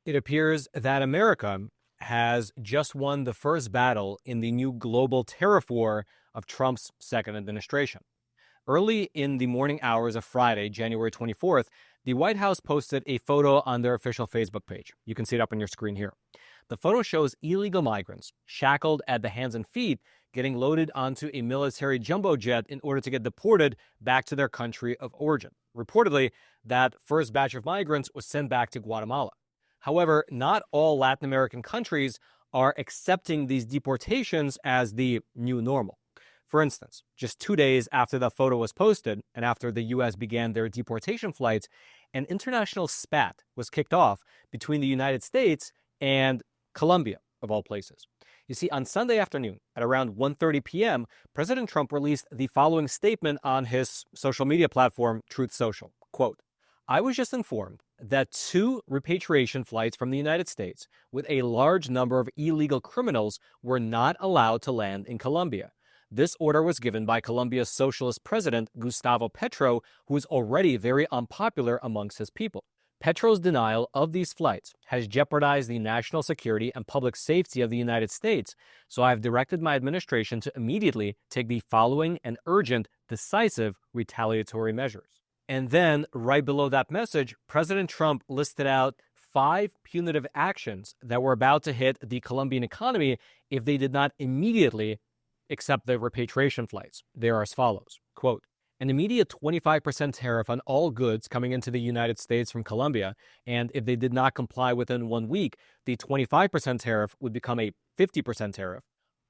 It appears that America has just won the first battle in the new global tariff war of Trump's second administration. Early in the morning hours of Friday, January 24th, the White House posted a photo on their official Facebook page. You can see it up on your screen here. The photo shows illegal migrants shackled at the hands and feet getting loaded onto a military jumbo jet in order to get deported back to their country of origin. Reportedly, that first batch of migrants was sent back to Guatemala. However, not all Latin American countries are accepting these deportations as the new normal. For instance, just 2 days after the photo was posted and after the U.S. began their deportation flights, an international spat was kicked off between the United States and Colombia, of all places. You see, on Sunday afternoon at around 1:30 p.m., President Trump released the following statement on his social media platform, Truth Social. Quote, "I was just informed that 2 repatriation flights from the United States with a large number of illegal criminals were not allowed to land in Colombia. This order was given by Colombia's socialist president, Gustavo Petro, who is already very unpopular amongst his people. Petro's denial of these flights has jeopardized the national security and public safety of the United States, so I have directed my administration to immediately take the following and urgent, decisive retaliatory measures." And then, right below that message, President Trump listed out 5 punitive actions that were about to hit the Colombian economy if they did not immediately accept the repatriation flights. They are as follows. Quote, "An immediate 25% tariff on all goods coming into the United States from Colombia, and if they did not comply within 1 week, the 25% tariff would become a 50% tariff.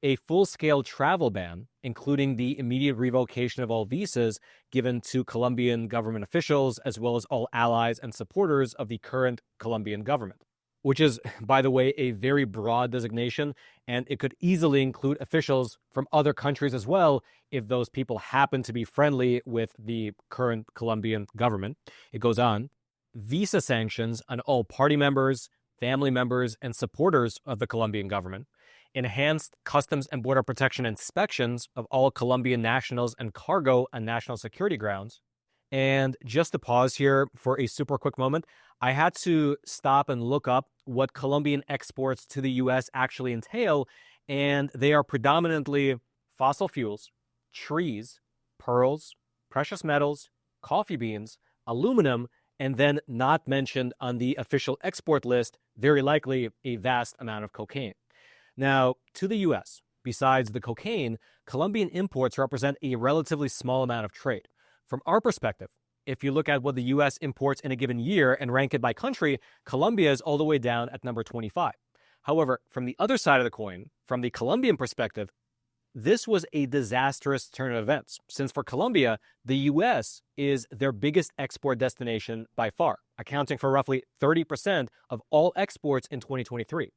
A full-scale travel ban, including the immediate revocation of all visas given to Colombian government officials, as well as all allies and supporters of the current Colombian government," which is, by the way, a very broad designation, and it could easily include officials from other countries as well if those people happen to be friendly with the current Colombian government. It goes on. "Visa sanctions on all party members, family members, and supporters of the Colombian government. Enhanced customs and border protection inspections of all Colombian nationals and cargo on national security grounds." And just to pause here for a super quick moment, I had to stop and look up what Colombian exports to the U.S. actually entail, and they are predominantly fossil fuels, trees, pearls, precious metals, coffee beans, aluminum, and then not mentioned on the official export list, very likely a vast amount of cocaine. Now, to the U.S., besides the cocaine, Colombian imports represent a relatively small amount of trade. From our perspective, if you look at what the U.S. imports in a given year and rank it by country, Colombia is all the way down at number 25. However, from the other side of the coin, from the Colombian perspective, this was a disastrous turn of events, since for Colombia, the U.S. is their biggest export destination by far, accounting for roughly 30% of all exports in 2023.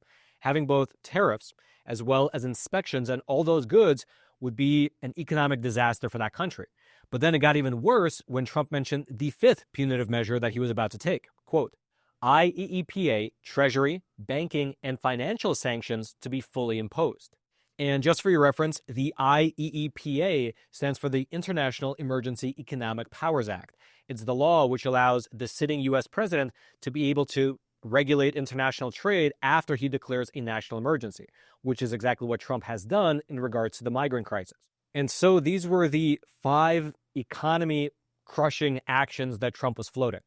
Having both tariffs as well as inspections on all those goods would be an economic disaster for that country. But then it got even worse when Trump mentioned the 5th punitive measure that he was about to take. Quote, "IEEPA, Treasury, banking, and financial sanctions to be fully imposed." And just for your reference, the IEEPA stands for the International Emergency Economic Powers Act. It's the law which allows the sitting U.S. president to be able to regulate international trade after he declares a national emergency, which is exactly what Trump has done in regards to the migrant crisis. And so these were the 5 economy-crushing actions that Trump was floating.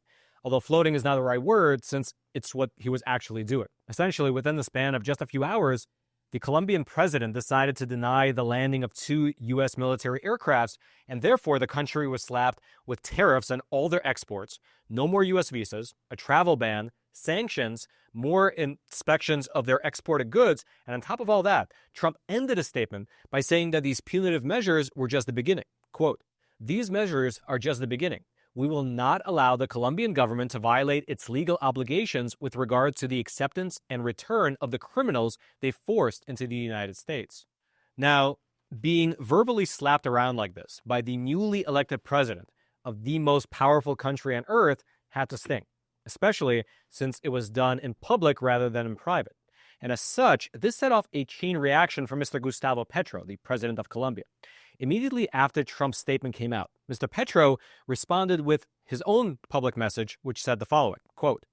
Although floating is not the right word, since it's what he was actually doing. Essentially, within the span of just a few hours, the Colombian president decided to deny the landing of 2 U.S. military aircrafts, and therefore the country was slapped with tariffs on all their exports, no more U.S. visas, a travel ban, sanctions, more inspections of their exported goods, and on top of all that, Trump ended a statement by saying that these punitive measures were just the beginning. Quote, "These measures are just the beginning. We will not allow the Colombian government to violate its legal obligations with regard to the acceptance and return of the criminals they forced into the United States." Now, being verbally slapped around like this by the newly elected president of the most powerful country on earth had to sting, especially since it was done in public rather than in private. And as such, this set off a chain reaction from Mr. Gustavo Petro, the president of Colombia. Immediately after Trump's statement came out, Mr. Petro responded with his own public message, which said the following, quote,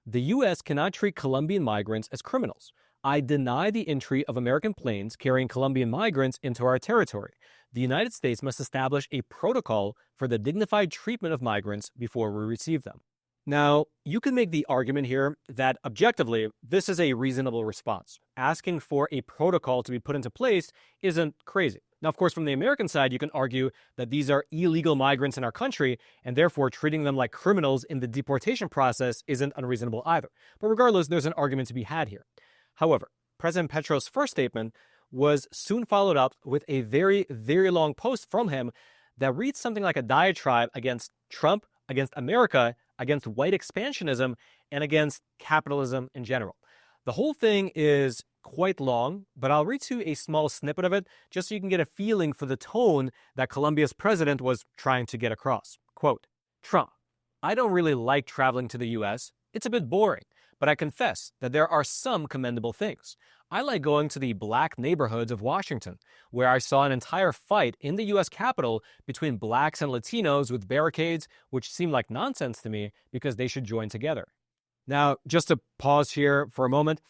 The U.S. cannot treat Colombian migrants as criminals. I deny the entry of American planes carrying Colombian migrants into our territory. The United States must establish a protocol for the dignified treatment of migrants before we receive them. Now, you can make the argument here that objectively, this is a reasonable response. Asking for a protocol to be put into place isn't crazy. Now, of course, from the American side, you can argue that these are illegal migrants in our country, and therefore treating them like criminals in the deportation process isn't unreasonable either. But regardless, there's an argument to be had here. However, President Petro's first statement was soon followed up with a very, very long post from him that reads something like a diatribe against Trump, against America, against white expansionism, and against capitalism in general. The whole thing is quite long, but I'll read to you a small snippet of it just so you can get a feeling for the tone that Colombia's president was trying to get across. Quote, Trump, I don't really like traveling to the U.S. It's a bit boring, but I confess that there are some commendable things. I like going to the black neighborhoods of Washington, where I saw an entire fight in the U.S. Capitol between blacks and Latinos with barricades, which seemed like nonsense to me because they should join together. Now, just to pause here for a moment,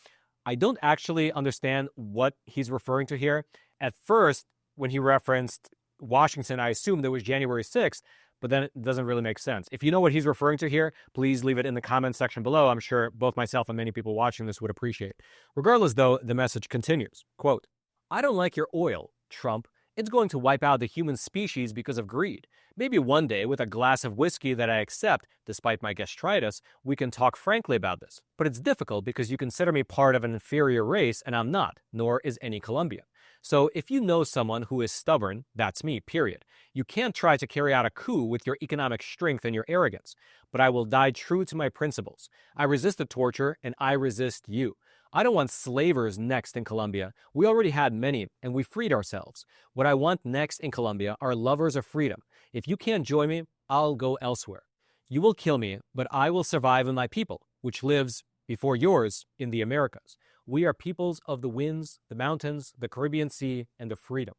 I don't actually understand what he's referring to here. At first, when he referenced Washington, I assumed it was January 6th, but then it doesn't really make sense. If you know what he's referring to here, please leave it in the comments section below. I'm sure both myself and many people watching this would appreciate. Regardless, though, the message continues. Quote, I don't like your oil, Trump. It's going to wipe out the human species because of greed. Maybe one day, with a glass of whiskey that I accept, despite my gastritis, we can talk frankly about this. But it's difficult because you consider me part of an inferior race, and I'm not, nor is any Colombian. So if you know someone who is stubborn, that's me, period. You can't try to carry out a coup with your economic strength and your arrogance. But I will die true to my principles. I resist the torture, and I resist you. I don't want slavers next in Colombia. We already had many, and we freed ourselves. What I want next in Colombia are lovers of freedom. If you can't join me, I'll go elsewhere. You will kill me, but I will survive in my people, which lives before yours in the Americas. We are peoples of the winds, the mountains, the Caribbean Sea, and the freedom.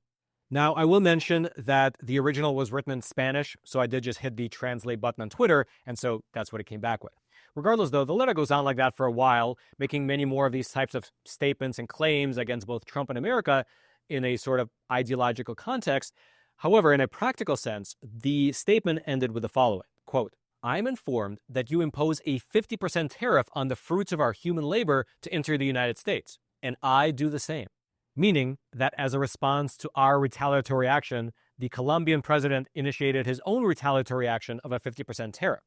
Now, I will mention that the original was written in Spanish, so I did just hit the translate button on Twitter, and so that's what it came back with. Regardless, though, the letter goes on like that for a while, making many more of these types of statements and claims against both Trump and America in a sort of ideological context. However, in a practical sense, the statement ended with the following, quote, I'm informed that you impose a 50% tariff on the fruits of our human labor to enter the United States, and I do the same. Meaning that as a response to our retaliatory action, the Colombian president initiated his own retaliatory action of a 50% tariff.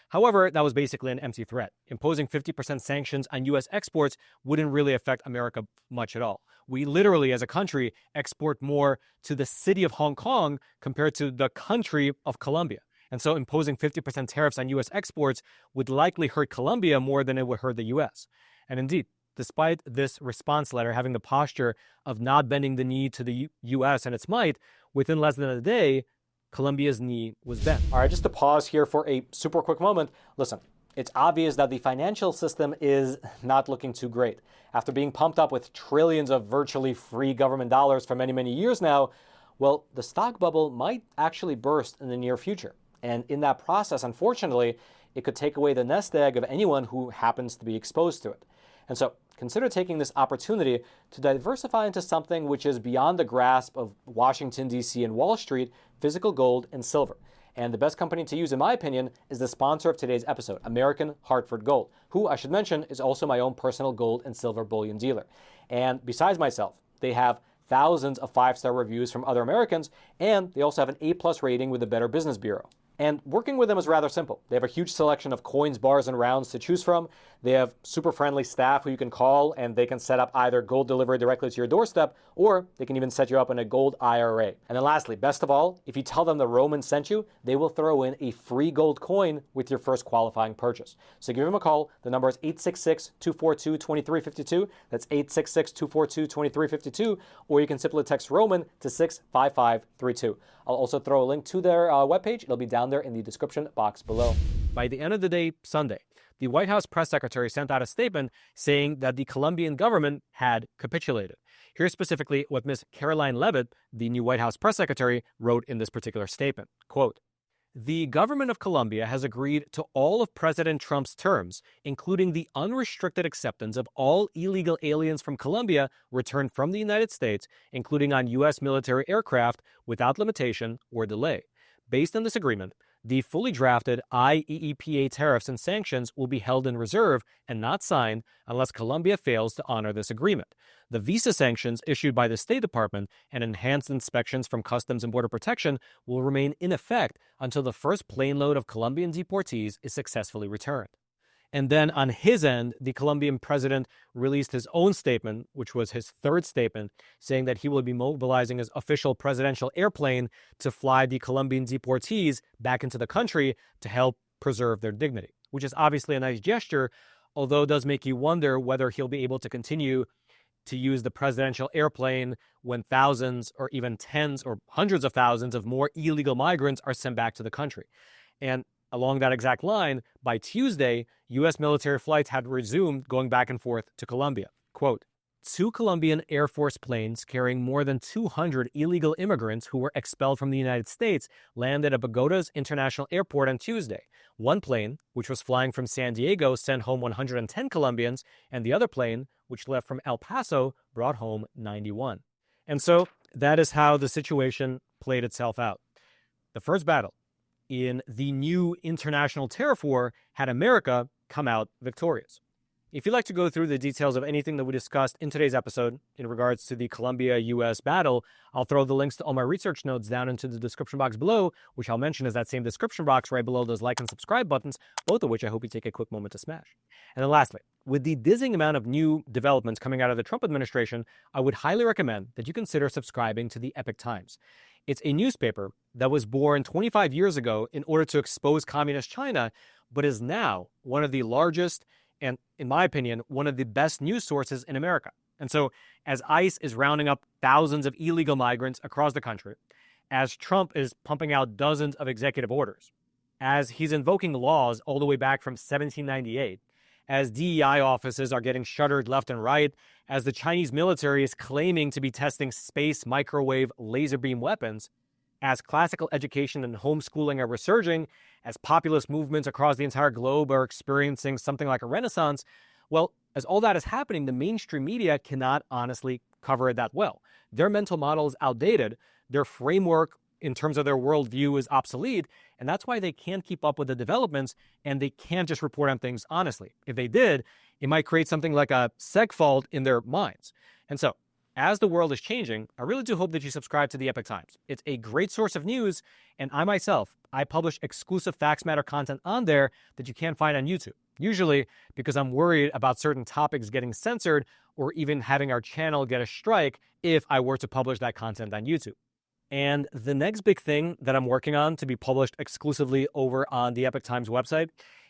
However, that was basically an empty threat. Imposing 50% sanctions on U.S. exports wouldn't really affect America much at all. We literally, as a country, export more to the city of Hong Kong compared to the country of Colombia. And so imposing 50% tariffs on U.S. exports would likely hurt Colombia more than it would hurt the U.S. And indeed, despite this response letter having the posture of not bending the knee to the U.S. and its might, within less than a day, Colombia's knee was bent. All right, just to pause here for a super quick moment. Listen, it's obvious that the financial system is not looking too great. After being pumped up with trillions of virtually free government dollars for many, many years now, well, the stock bubble might actually burst in the near future. And in that process, unfortunately, it could take away the nest egg of anyone who happens to be exposed to it. And so consider taking this opportunity to diversify into something which is beyond the grasp of Washington, D.C. and Wall Street, physical gold and silver. And the best company to use, in my opinion, is the sponsor of today's episode, American Hartford Gold, who, I should mention, is also my own personal gold and silver bullion dealer. And besides myself, they have thousands of 5-star reviews from other Americans, and they also have an A+ rating with the Better Business Bureau. And working with them is rather simple. They have a huge selection of coins, bars, and rounds to choose from. They have super friendly staff who you can call, and they can set up either gold delivery directly to your doorstep, or they can even set you up in a gold IRA. And then lastly, best of all, if you tell them the Roman sent you, they will throw in a free gold coin with your first qualifying purchase. So give them a call. The number is 866-242-2352. That's 866-242-2352. Or you can simply text Roman to 65532. I'll also throw a link to their webpage. It'll be down there in the description box below. By the end of the day, Sunday, the White House press secretary sent out a statement saying that the Colombian government had capitulated. Here's specifically what Ms. Caroline Leavitt, the new White House press secretary, wrote in this particular statement. Quote, The government of Colombia has agreed to all of President Trump's terms, including the unrestricted acceptance of all illegal aliens from Colombia returned from the United States, including on U.S. military aircraft, without limitation or delay. Based on this agreement, the fully drafted IEEPA tariffs and sanctions will be held in reserve and not signed unless Colombia fails to honor this agreement. The visa sanctions issued by the State Department and enhanced inspections from Customs and Border Protection will remain in effect until the first plane load of Colombian deportees is successfully returned. And then on his end, the Colombian president released his own statement, which was his third statement, saying that he will be mobilizing his official presidential airplane to fly the Colombian deportees back into the country to help preserve their dignity, which is obviously a nice gesture, although it does make you wonder whether he'll be able to continue to use the presidential airplane when thousands or even tens or hundreds of thousands of more illegal migrants are sent back to the country. And along that exact line, by Tuesday, U.S. military flights had resumed going back and forth to Colombia. Quote, 2 Colombian Air Force planes carrying more than 200 illegal immigrants who were expelled from the United States landed at Bogota's International Airport on Tuesday. One plane, which was flying from San Diego, sent home 110 Colombians, and the other plane, which left from El Paso, brought home 91. And so that is how the situation played itself out. The first battle in the new international tariff war had America come out victorious. If you'd like to go through the details of anything that we discussed in today's episode in regards to the Colombia-U.S. battle, I'll throw the links to all my research notes down into the description box below, which I'll mention is that same description box right below those like and subscribe buttons, both of which I hope you take a quick moment to smash. And then lastly, with the dizzying amount of new developments coming out of the Trump administration, I would highly recommend that you consider subscribing to the Epoch Times. It's a newspaper that was born 25 years ago in order to expose communist China, but is now one of the largest and, in my opinion, one of the best news sources in America. And so, as ICE is rounding up thousands of illegal migrants across the country, as Trump is pumping out dozens of executive orders, as he's invoking laws all the way back from 1798, as DEI offices are getting shuttered left and right, as the Chinese military is claiming to be testing space, microwave, laser beam weapons, as classical education and homeschooling are resurging, as populist movements across the entire globe are experiencing something like a renaissance, well, as all that is happening, the mainstream media cannot honestly cover it that well. Their mental model is outdated, their framework in terms of their worldview is obsolete, and that's why they can't keep up with the developments, and they can't just report on things honestly. If they did, it might create something like a segfault in their minds. And so, as the world is changing, I really do hope that you subscribe to the Epoch Times. It's a great source of news, and I publish exclusive Facts Matter content on there that you can't find on YouTube. Usually because I'm worried about certain topics getting censored or even having our channel get a strike if I were to publish that content on YouTube. And the next big thing that I'm working on to be published exclusively over on the Epoch Times website,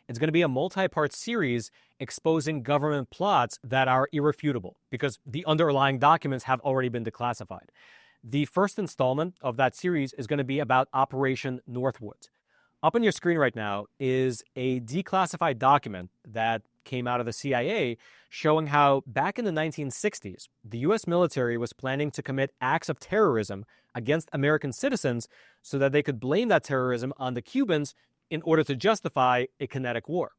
it's going to be a multi-part series exposing government plots that are irrefutable because the underlying documents have already been declassified. The first installment of that series is going to be about Operation Northwoods. Up on your screen right now is a declassified document that came out of the CIA showing how back in the 1960s, the U.S. military was planning to commit acts of terrorism against American citizens so that they could blame that terrorism on the Cubans in order to justify a kinetic war.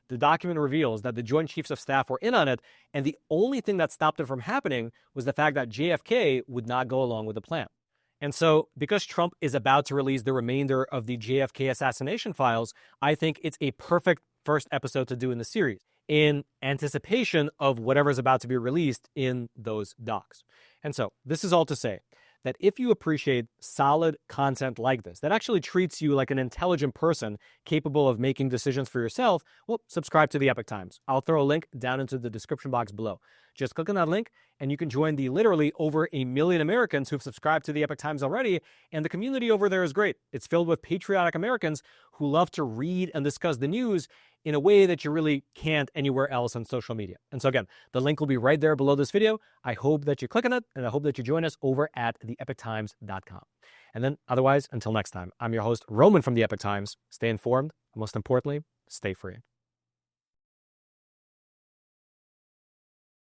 The document reveals that the Joint Chiefs of Staff were in on it, and the only thing that stopped it from happening was the fact that JFK would not go along with the plan. And so, because Trump is about to release the remainder of the JFK assassination files, I think it's a perfect first episode to do in the series, in anticipation of whatever's about to be released in those docs. And so, this is all to say that if you appreciate solid content like this, that actually treats you like an intelligent person capable of making decisions for yourself, well, subscribe to the Epoch Times. I'll throw a link down into the description box below. Just click on that link and you can join the literally over 1 million Americans who've subscribed to the Epoch Times already. And the community over there is great. It's filled with patriotic Americans who love to read and discuss the news in a way that you really can't anywhere else on social media. And so again, the link will be right there below this video. I hope that you click on it, and I hope that you join us over at theepochtimes.com. And then otherwise, until next time, I'm your host, Roman from the Epoch Times. Stay informed, and most importantly, stay free.